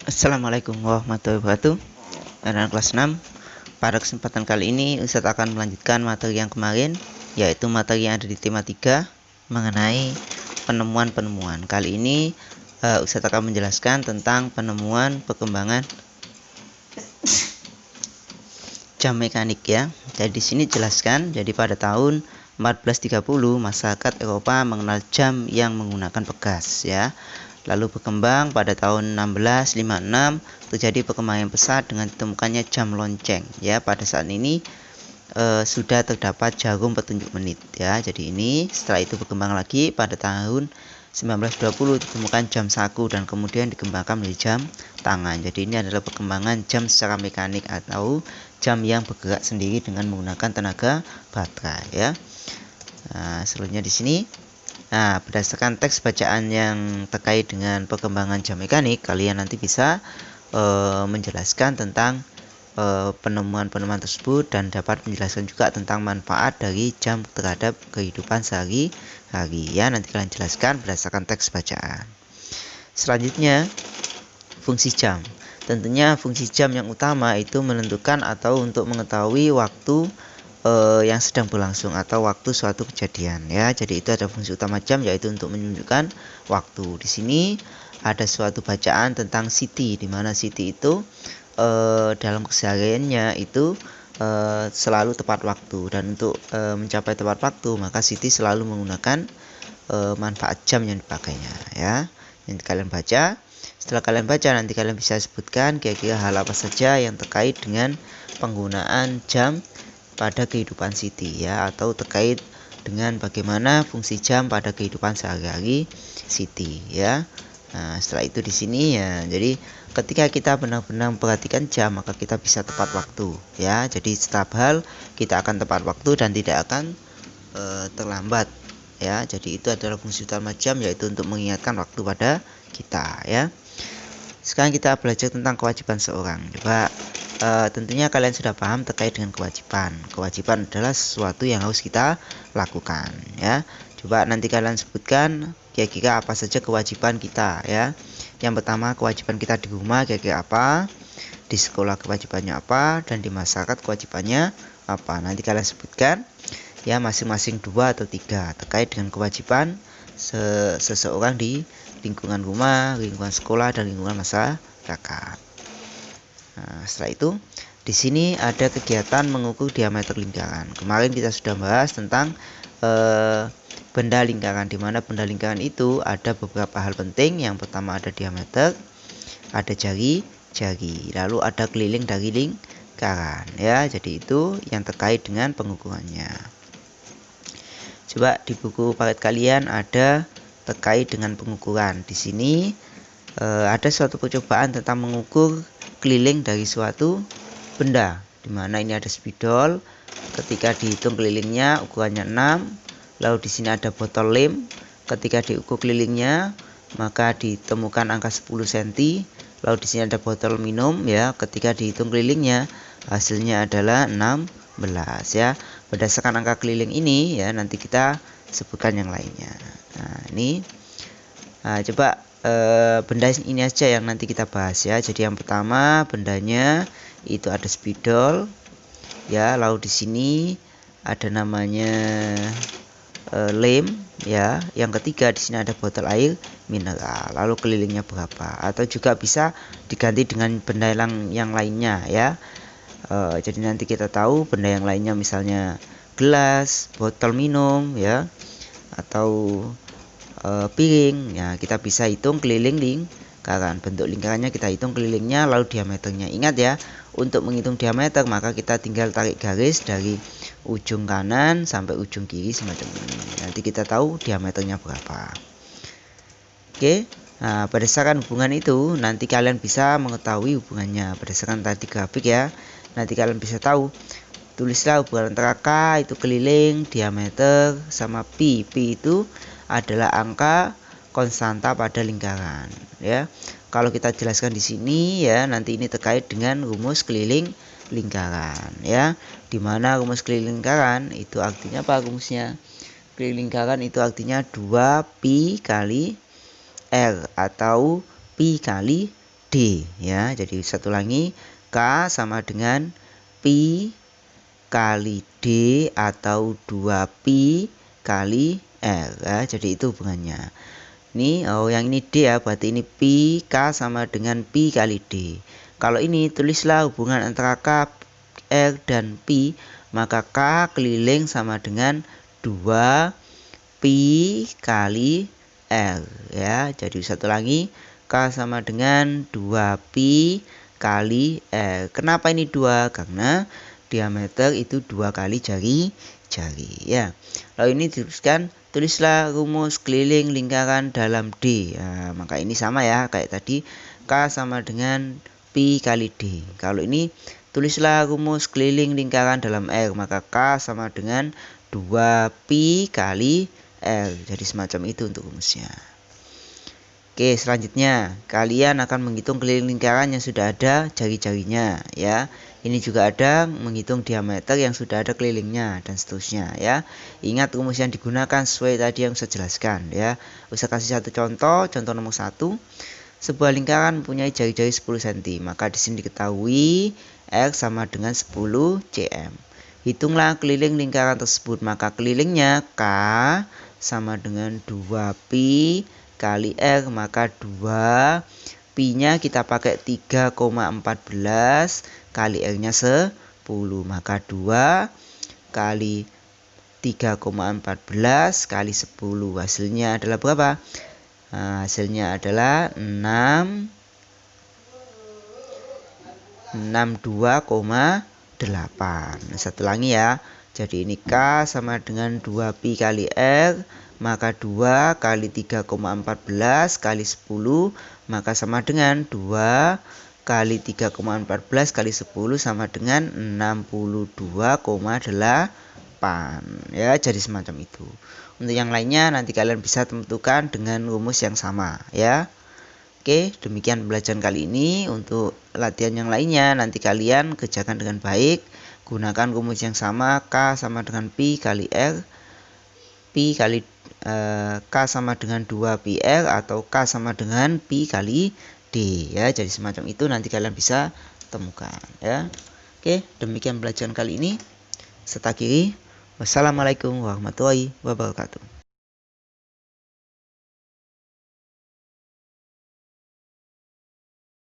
Assalamualaikum warahmatullahi wabarakatuh. Anak kelas 6. Pada kesempatan kali ini Ustadz akan melanjutkan materi yang kemarin, yaitu materi yang ada di tema 3 mengenai penemuan-penemuan. Kali ini Ustadz akan menjelaskan tentang penemuan perkembangan jam mekanik ya. Jadi di sini jelaskan, jadi pada tahun 1430 masyarakat Eropa mengenal jam yang menggunakan pegas ya. Lalu berkembang pada tahun 1656 terjadi perkembangan pesat dengan ditemukannya jam lonceng ya. Pada saat ini sudah terdapat jarum petunjuk menit ya. Jadi ini setelah itu berkembang lagi pada tahun 1920 ditemukan jam saku dan kemudian dikembangkan menjadi jam tangan. Jadi ini adalah perkembangan jam secara mekanik atau jam yang bergerak sendiri dengan menggunakan tenaga baterai ya. Nah, selanjutnya di sini. Nah, berdasarkan teks bacaan yang terkait dengan perkembangan jam mekanik, kalian nanti bisa menjelaskan tentang penemuan-penemuan tersebut dan dapat menjelaskan juga tentang manfaat dari jam terhadap kehidupan sehari-hari ya. Nanti kalian jelaskan berdasarkan teks bacaan. Selanjutnya, fungsi jam. Tentunya fungsi jam yang utama itu menentukan atau untuk mengetahui waktu yang sedang berlangsung atau waktu suatu kejadian ya. Jadi itu ada fungsi utama jam, yaitu untuk menunjukkan waktu. Di sini ada suatu bacaan tentang Siti, di mana Siti itu dalam kesehariannya itu selalu tepat waktu, dan untuk mencapai tepat waktu maka Siti selalu menggunakan manfaat jam yang dipakainya ya. Yang kalian baca, setelah kalian baca nanti kalian bisa sebutkan kira-kira hal apa saja yang terkait dengan penggunaan jam pada kehidupan Siti ya, atau terkait dengan bagaimana fungsi jam pada kehidupan sehari-hari Siti ya. Nah, setelah itu di sini ya, jadi ketika kita benar-benar memperhatikan jam maka kita bisa tepat waktu ya. Jadi setiap hal kita akan tepat waktu dan tidak akan terlambat ya. Jadi itu adalah fungsi utama jam, yaitu untuk mengingatkan waktu pada kita ya. Sekarang kita belajar tentang kewajiban seorang. Coba tentunya kalian sudah paham terkait dengan kewajiban. Kewajiban adalah sesuatu yang harus kita lakukan ya. Coba nanti kalian sebutkan kira-kira apa saja kewajiban kita ya. Yang pertama, kewajiban kita di rumah kira-kira apa, di sekolah kewajibannya apa, dan di masyarakat kewajibannya apa. Nanti kalian sebutkan ya, masing-masing 2 atau 3 terkait dengan kewajiban seseorang di lingkungan rumah, lingkungan sekolah, dan lingkungan masyarakat. Nah, setelah itu di sini ada kegiatan mengukur diameter lingkaran. Kemarin kita sudah bahas tentang benda lingkaran, di mana benda lingkaran itu ada beberapa hal penting. Yang pertama ada diameter, ada jari-jari, lalu ada keliling dari lingkaran ya. Jadi itu yang terkait dengan pengukurannya. Coba di buku paket kalian ada terkait dengan pengukuran. Di sini ada suatu percobaan tentang mengukur keliling dari suatu benda, di mana ini ada spidol. Ketika dihitung kelilingnya ukurannya 6. Lalu di sini ada botol lem. Ketika diukur kelilingnya maka ditemukan angka 10 cm. Lalu di sini ada botol minum ya. Ketika dihitung kelilingnya hasilnya adalah 16 ya. Berdasarkan angka keliling ini ya, nanti kita sebutkan yang lainnya. Nah, ini coba benda ini aja yang nanti kita bahas ya. Jadi yang pertama bendanya itu ada spidol ya, lalu di sini ada namanya lem ya. Yang ketiga di sini ada botol air mineral. Lalu kelilingnya berapa? Atau juga bisa diganti dengan benda yang lainnya ya. Jadi nanti kita tahu benda yang lainnya, misalnya gelas, botol minum ya, atau piring ya, kita bisa hitung keliling lingkaran. Bentuk lingkarannya kita hitung kelilingnya, lalu diameternya. Ingat ya, untuk menghitung diameter maka kita tinggal tarik garis dari ujung kanan sampai ujung kiri semacam ini. Nanti kita tahu diameternya berapa. Oke. Nah, berdasarkan hubungan itu nanti kalian bisa mengetahui hubungannya berdasarkan tadi grafik ya. Nanti kalian bisa tahu, tulislah hubungan antara K itu keliling, diameter, sama Pi. Pi itu adalah angka konstanta pada lingkaran ya. Kalau kita jelaskan di sini ya, nanti ini terkait dengan rumus keliling lingkaran ya. Dimana rumus keliling lingkaran itu artinya apa rumusnya? Keliling lingkaran itu artinya 2 pi kali R atau pi kali D D ya. Jadi satu lagi, K sama dengan pi kali D atau 2pi kali R ya. Jadi itu hubungannya. Ini yang ini D ya, berarti ini pi K sama dengan pi kali D. Kalau ini tulislah hubungan antara K, R dan pi, maka K keliling sama dengan 2 pi kali R ya. Jadi satu lagi, K sama dengan 2 pi kali R. Kenapa ini 2? Karena diameter itu 2 kali jari ya. Lalu ini tulislah rumus keliling lingkaran dalam D ya. Maka ini sama ya kayak tadi, K sama dengan pi kali D. Kalau ini tulislah rumus keliling lingkaran dalam R, maka K sama dengan 2 pi kali R. Jadi semacam itu untuk rumusnya. Oke, selanjutnya kalian akan menghitung keliling lingkaran yang sudah ada jari-jarinya ya. Ini juga ada menghitung diameter yang sudah ada kelilingnya dan seterusnya ya. Ingat rumus yang digunakan sesuai tadi yang saya jelaskan ya. Saya kasih satu contoh nomor 1. Sebuah lingkaran mempunyai jari-jari 10 cm, maka di sini diketahui R sama dengan 10 cm. Hitunglah keliling lingkaran tersebut, maka kelilingnya K sama dengan 2 pi kali R, maka 2 pi-nya kita pakai 3,14 kali R-nya 10, maka 2 kali 3,14 kali 10, hasilnya adalah berapa? Nah, hasilnya adalah 62,8. Satu lagi ya. Jadi ini K sama dengan 2 pi kali R, maka 2 kali 3,14 kali 10, maka sama dengan 2 kali 3,14 kali 10 sama dengan 62,8 ya. Jadi semacam itu. Untuk yang lainnya nanti kalian bisa tentukan dengan rumus yang sama ya. Oke, demikian pembelajaran kali ini. Untuk latihan yang lainnya nanti kalian kerjakan dengan baik. Gunakan rumus yang sama, K sama dengan pi kali R, pi kali K sama dengan 2 pi R, atau K sama dengan pi kali D ya. Jadi semacam itu nanti kalian bisa temukan ya. Oke, demikian pembelajaran kali ini. Saya akhiri. Wassalamualaikum warahmatullahi wabarakatuh.